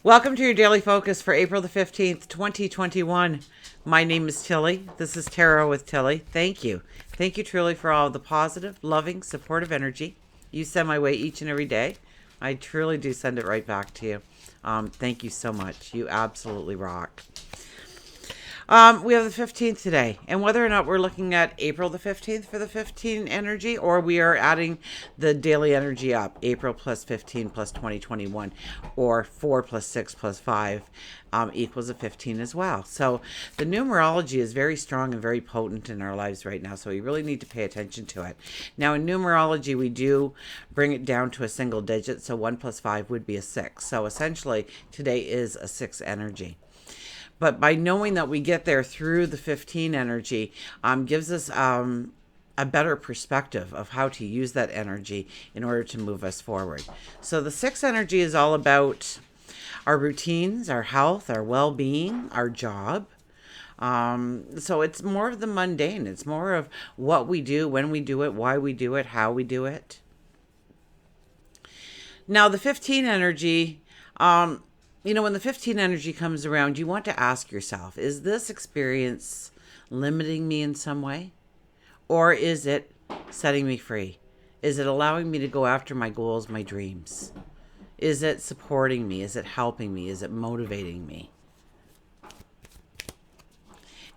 Welcome to your daily focus for April the 15th, 2021. My name is Tilly. This is Tarot with Tilly. Thank you. Thank you truly for all the positive, loving, supportive energy you send my way each and every day. I truly do send it right back to you. Thank you so much. You absolutely rock. We have the 15th today, and whether or not we're looking at April the 15th for the 15 energy, or we are adding the daily energy up, April plus 15 plus 2021, or 4 plus 6 plus 5 equals a 15 as well. So the numerology is very strong and very potent in our lives right now, so we really need to pay attention to it. Now, in numerology, we do bring it down to a single digit, so 1 plus 5 would be a 6. So essentially, today is a 6 energy. But by knowing that we get there through the 15 energy, gives us a better perspective of how to use that energy in order to move us forward. So the 6 energy is all about our routines, our health, our well-being, our job. So it's more of the mundane. It's more of what we do, when we do it, why we do it, how we do it. Now the 15 energy, when the 15 energy comes around, you want to ask yourself, is this experience limiting me in some way? Or is it setting me free? Is it allowing me to go after my goals, my dreams? Is it supporting me? Is it helping me? Is it motivating me?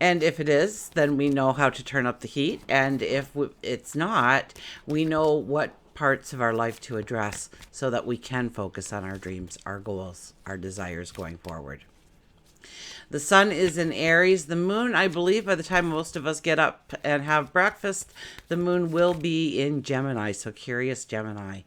And if it is, then we know how to turn up the heat. And if it's not, we know what parts of our life to address so that we can focus on our dreams, our goals, our desires going forward. The sun is in Aries. The moon, I believe by the time most of us get up and have breakfast, the moon will be in Gemini. So curious Gemini.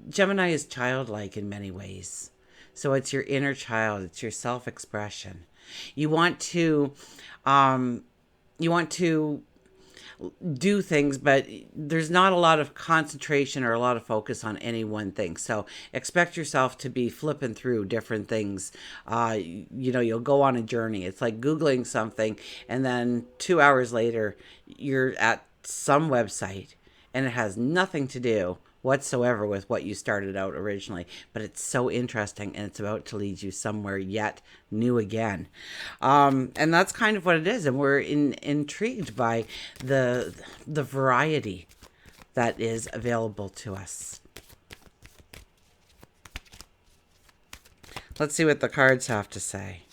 Gemini is childlike in many ways. So it's your inner child. It's your self-expression. You want to do things, but there's not a lot of concentration or a lot of focus on any one thing. So expect yourself to be flipping through different things. You'll go on a journey. It's like Googling something, and then 2 hours later, you're at some website, and it has nothing to do whatsoever with what you started out originally, but it's so interesting, and it's about to lead you somewhere yet new again. And that's kind of what it is, and we're intrigued by the variety that is available to us. Let's see what the cards have to say.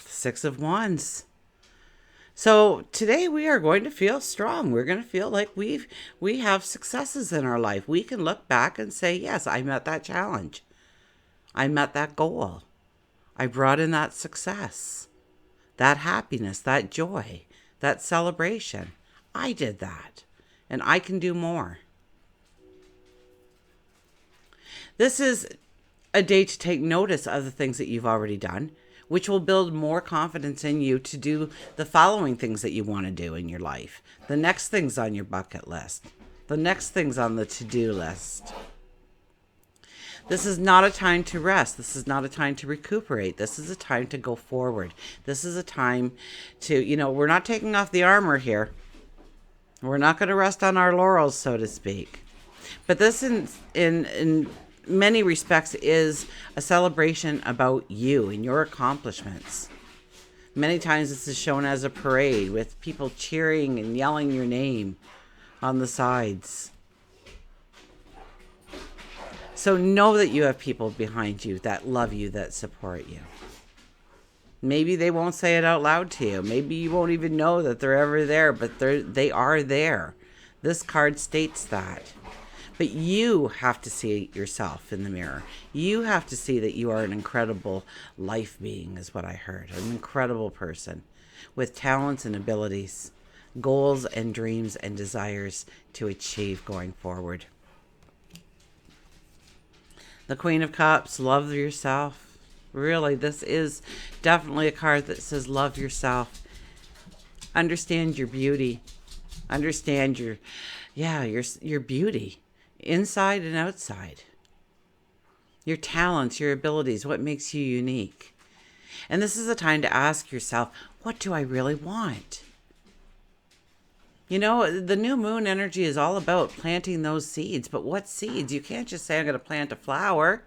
Six of Wands. So today we are going to feel strong. We're going to feel like we have successes in our life. We can look back and say, yes, I met that challenge. I met that goal. I brought in that success, that happiness, that joy, that celebration. I did that, and I can do more. This is a day to take notice of the things that you've already done, which will build more confidence in you to do the following things that you want to do in your life. The next things on your bucket list. The next things on the to-do list. This is not a time to rest. This is not a time to recuperate. This is a time to go forward. This is a time to, we're not taking off the armor here. We're not going to rest on our laurels, so to speak. But this in many respects is a celebration about you and your accomplishments. Many times this is shown as a parade with people cheering and yelling your name on the sides. So know that you have people behind you that love you, that support you. Maybe they won't say it out loud to you. Maybe you won't even know that they're ever there, but they are there. This card states that. But you have to see yourself in the mirror. You have to see that you are an incredible life being, is what I heard. An incredible person with talents and abilities, goals and dreams and desires to achieve going forward. The Queen of Cups, love yourself. Really, this is definitely a card that says love yourself. Understand your beauty. Understand your beauty. Inside and outside. Your talents, your abilities, what makes you unique. And this is a time to ask yourself, what do I really want? You know, the new moon energy is all about planting those seeds. But what seeds? You can't just say, I'm going to plant a flower.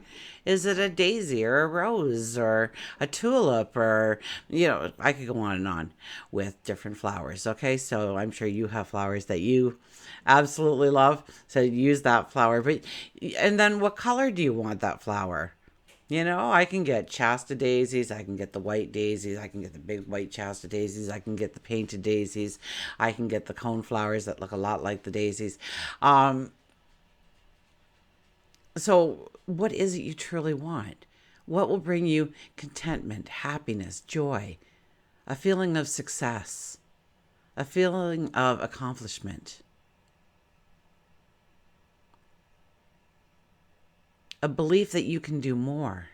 Is it a daisy or a rose or a tulip or, I could go on and on with different flowers. Okay. So I'm sure you have flowers that you absolutely love. So use that flower. And then what color do you want that flower? I can get Shasta daisies. I can get the white daisies. I can get the big white Shasta daisies. I can get the painted daisies. I can get the cone flowers that look a lot like the daisies. So what is it you truly want? What will bring you contentment, happiness, joy, a feeling of success, a feeling of accomplishment, a belief that you can do more?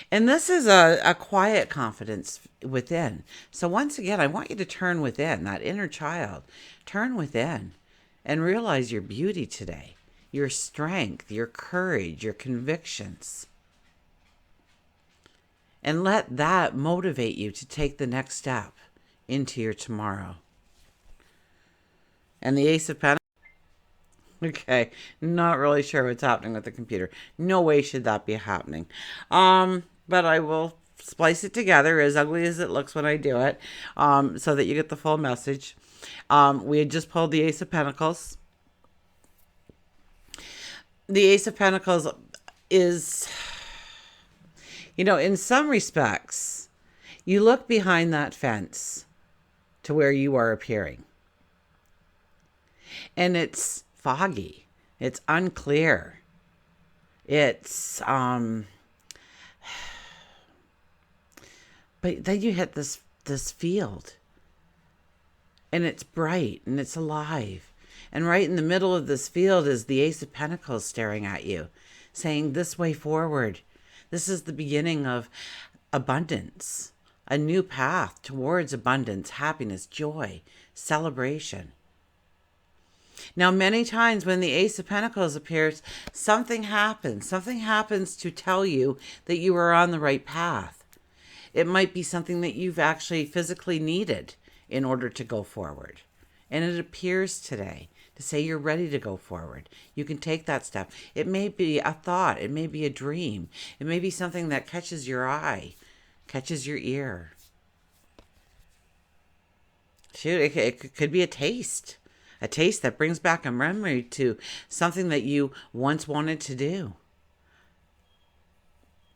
And this is a quiet confidence within. So once again, I want you to turn within, that inner child. Turn within and realize your beauty today, your strength, your courage, your convictions. And let that motivate you to take the next step into your tomorrow. And the Ace of Pentacles. Okay, not really sure what's happening with the computer. No way should that be happening. But I will splice it together, as ugly as it looks when I do it, so that you get the full message. We had just pulled the Ace of Pentacles. The Ace of Pentacles is, in some respects, you look behind that fence to where you are appearing. And it's foggy. It's unclear. It's but then you hit this field, and it's bright and it's alive. And right in the middle of this field is the Ace of Pentacles staring at you, saying, this way forward. This is the beginning of abundance, a new path towards abundance, happiness, joy, celebration. Now, many times when the Ace of Pentacles appears, something happens. Something happens to tell you that you are on the right path. It might be something that you've actually physically needed in order to go forward. And it appears today to say you're ready to go forward. You can take that step. It may be a thought. It may be a dream. It may be something that catches your eye, catches your ear. Shoot, it could be a taste. A taste that brings back a memory to something that you once wanted to do.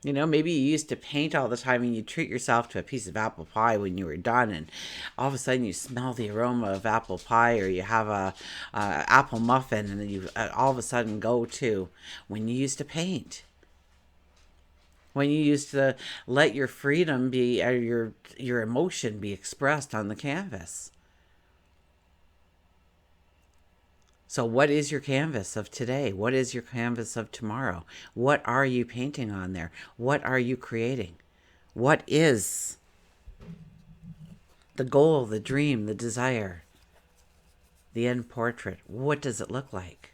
Maybe you used to paint all the time and you treat yourself to a piece of apple pie when you were done, and all of a sudden you smell the aroma of apple pie, or you have a apple muffin, and then you all of a sudden go to when you used to paint. When you used to let your freedom be, or your emotion be expressed on the canvas. So what is your canvas of today? What is your canvas of tomorrow? What are you painting on there? What are you creating? What is the goal, the dream, the desire, the end portrait? What does it look like?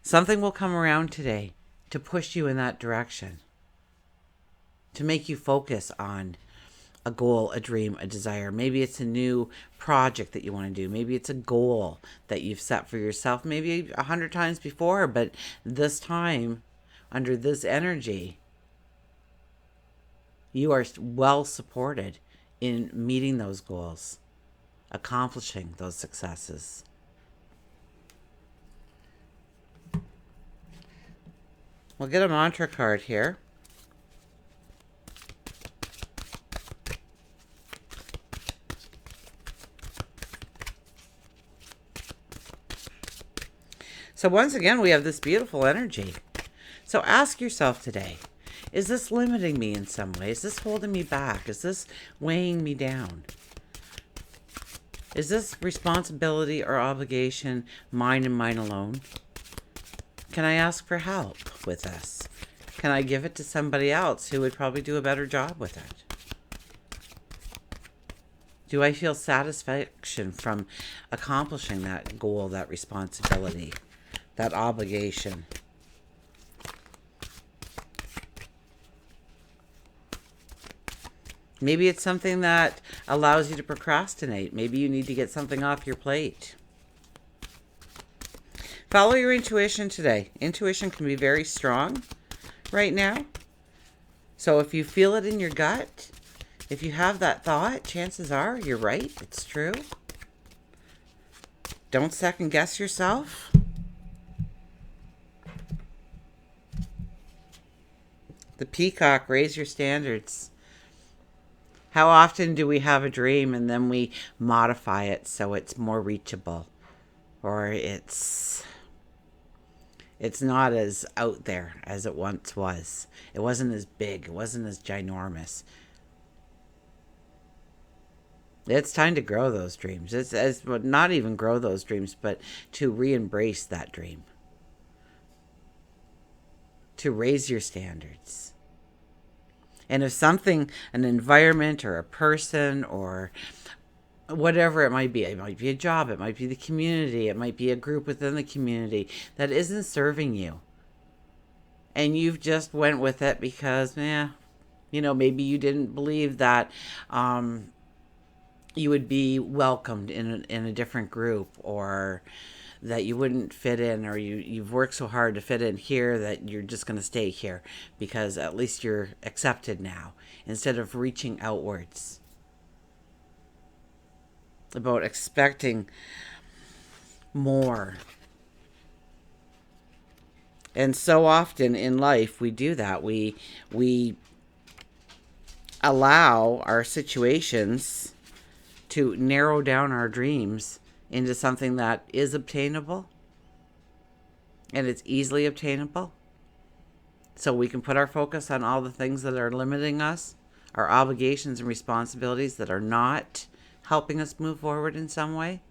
Something will come around today to push you in that direction, to make you focus on a goal, a dream, a desire. Maybe it's a new project that you want to do. Maybe it's a goal that you've set for yourself, maybe 100 times before, but this time, under this energy, you are well supported in meeting those goals, accomplishing those successes. We'll get a mantra card here. So once again, we have this beautiful energy. So ask yourself today, is this limiting me in some way? Is this holding me back? Is this weighing me down? Is this responsibility or obligation mine and mine alone? Can I ask for help with this? Can I give it to somebody else who would probably do a better job with it? Do I feel satisfaction from accomplishing that goal, that responsibility, that obligation? Maybe it's something that allows you to procrastinate. Maybe you need to get something off your plate. Follow your intuition today. Intuition can be very strong right now. So if you feel it in your gut, if you have that thought, chances are you're right. It's true. Don't second guess yourself. The peacock, raise your standards. How often do we have a dream and then we modify it so it's more reachable, or it's not as out there as it once was. It wasn't as big. It wasn't as ginormous. It's time to grow those dreams. It's not even grow those dreams, but to re-embrace that dream. To raise your standards. And if something, an environment or a person or whatever it might be a job, it might be the community, it might be a group within the community that isn't serving you, and you've just went with it because maybe you didn't believe that you would be welcomed in a different group, or that you wouldn't fit in, or you've worked so hard to fit in here that you're just going to stay here because at least you're accepted now, instead of reaching outwards. About expecting more. And so often in life we do that. We allow our situations to narrow down our dreams into something that is obtainable, and it's easily obtainable. So we can put our focus on all the things that are limiting us, our obligations and responsibilities that are not helping us move forward in some way.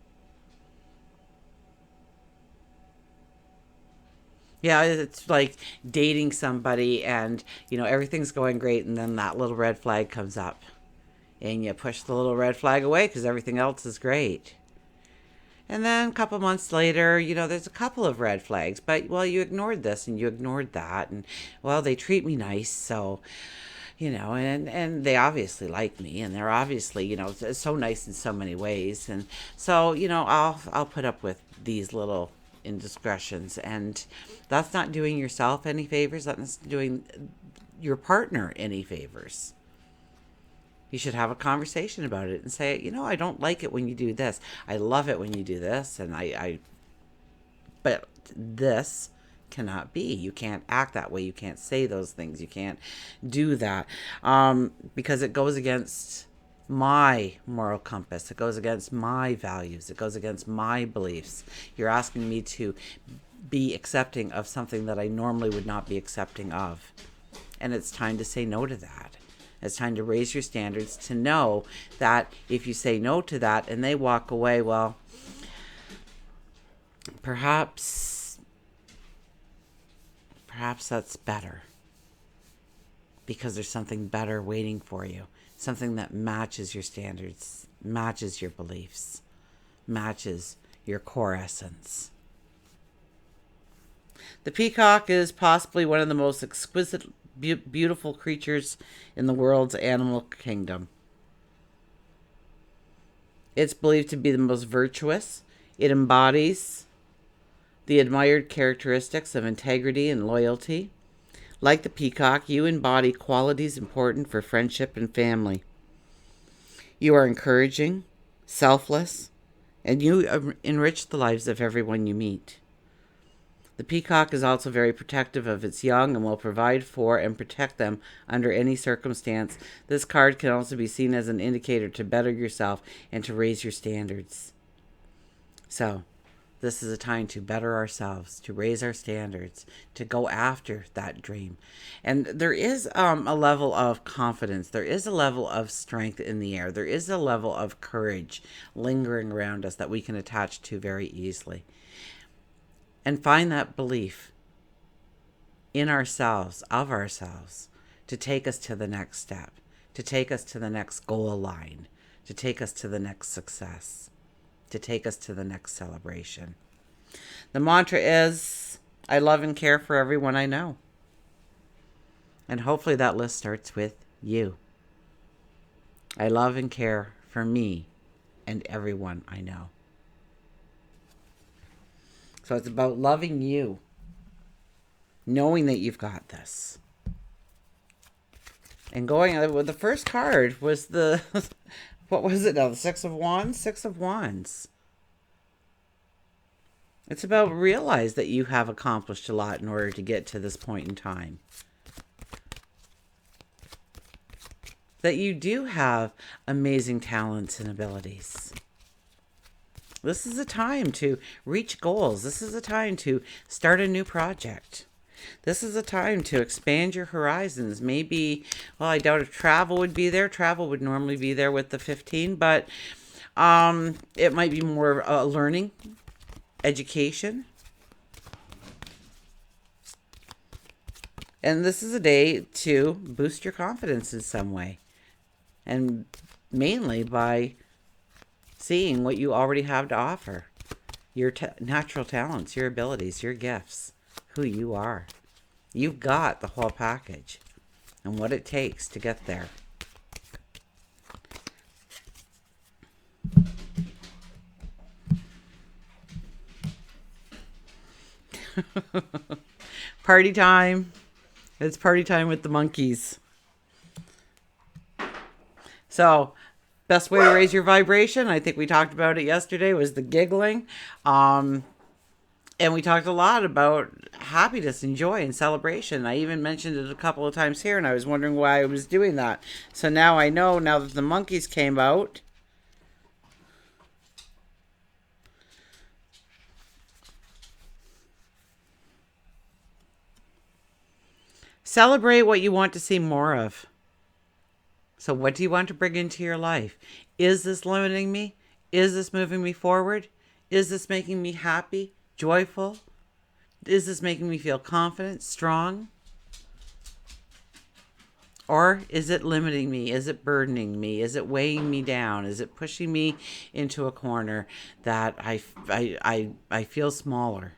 Yeah, it's like dating somebody and, everything's going great, and then that little red flag comes up. And you push the little red flag away because everything else is great. And then a couple months later, there's a couple of red flags, but, you ignored this and you ignored that. And, they treat me nice, so, and they obviously like me, and they're obviously, so nice in so many ways. And so, I'll put up with these little indiscretions, and that's not doing yourself any favors. That's not doing your partner any favors. You should have a conversation about it and say, I don't like it when you do this. I love it when you do this, and but this cannot be. You can't act that way. You can't say those things. You can't do that because it goes against my moral compass. It goes against my values. It goes against my beliefs. You're asking me to be accepting of something that I normally would not be accepting of. And it's time to say no to that. It's time to raise your standards, to know that if you say no to that and they walk away, perhaps that's better, because there's something better waiting for you, something that matches your standards, matches your beliefs, matches your core essence. The peacock is possibly one of the most exquisite, beautiful creatures in the world's animal kingdom. It's believed to be the most virtuous. It embodies the admired characteristics of integrity and loyalty. Like the peacock, you embody qualities important for friendship and family. You are encouraging, selfless, and you enrich the lives of everyone you meet. The peacock is also very protective of its young and will provide for and protect them under any circumstance. This card can also be seen as an indicator to better yourself and to raise your standards. So, this is a time to better ourselves, to raise our standards, to go after that dream. And there is a level of confidence. There is a level of strength in the air. There is a level of courage lingering around us that we can attach to very easily. And find that belief in ourselves, of ourselves, to take us to the next step, to take us to the next goal line, to take us to the next success, to take us to the next celebration. The mantra is, I love and care for everyone I know. And hopefully that list starts with you. I love and care for me and everyone I know. So it's about loving you, knowing that you've got this. And going with the first card was the, what was it now? The Six of Wands? Six of Wands. It's about realize that you have accomplished a lot in order to get to this point in time. That you do have amazing talents and abilities. This is a time to reach goals. This is a time to start a new project. This is a time to expand your horizons. Maybe, well, I doubt if travel would be there. Travel would normally be there with the 15, but it might be more learning, education. And this is a day to boost your confidence in some way. And mainly by seeing what you already have to offer. Your natural talents, your abilities, your gifts, who you are. You've got the whole package and what it takes to get there. Party time. It's party time with the monkeys. So, best way to raise your vibration, I think we talked about it yesterday, was the giggling. And we talked a lot about happiness and joy and celebration. I even mentioned it a couple of times here, and I was wondering why I was doing that. So now I know, now that the monkeys came out. Celebrate what you want to see more of. So what do you want to bring into your life? Is this limiting me? Is this moving me forward? Is this making me happy, joyful? Is this making me feel confident, strong? Or is it limiting me? Is it burdening me? Is it weighing me down? Is it pushing me into a corner that I feel smaller?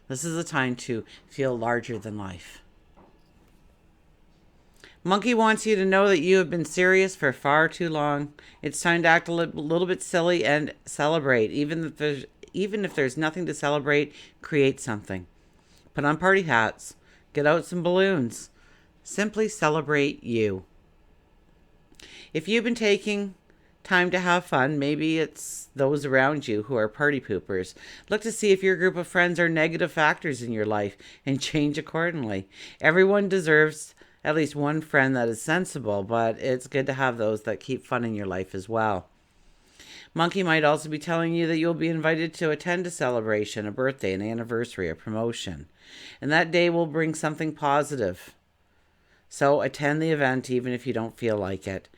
This is a time to feel larger than life. Monkey wants you to know that you have been serious for far too long. It's time to act a little bit silly and celebrate. Even if there's nothing to celebrate, create something. Put on party hats. Get out some balloons. Simply celebrate you. If you've been taking time to have fun, maybe it's those around you who are party poopers. Look to see if your group of friends are negative factors in your life and change accordingly. Everyone deserves at least one friend that is sensible, but it's good to have those that keep fun in your life as well. Monkey might also be telling you that you'll be invited to attend a celebration, a birthday, an anniversary, a promotion. And that day will bring something positive. So attend the event even if you don't feel like it.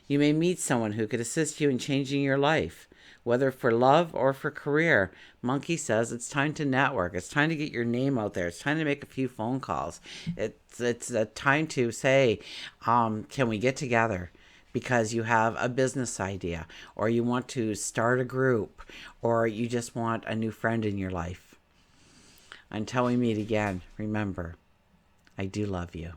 You may meet someone who could assist you in changing your life, whether for love or for career. Monkey says it's time to network. It's time to get your name out there. It's time to make a few phone calls. It's a time to say, can we get together? Because you have a business idea, or you want to start a group, or you just want a new friend in your life. Until we meet again, remember, I do love you.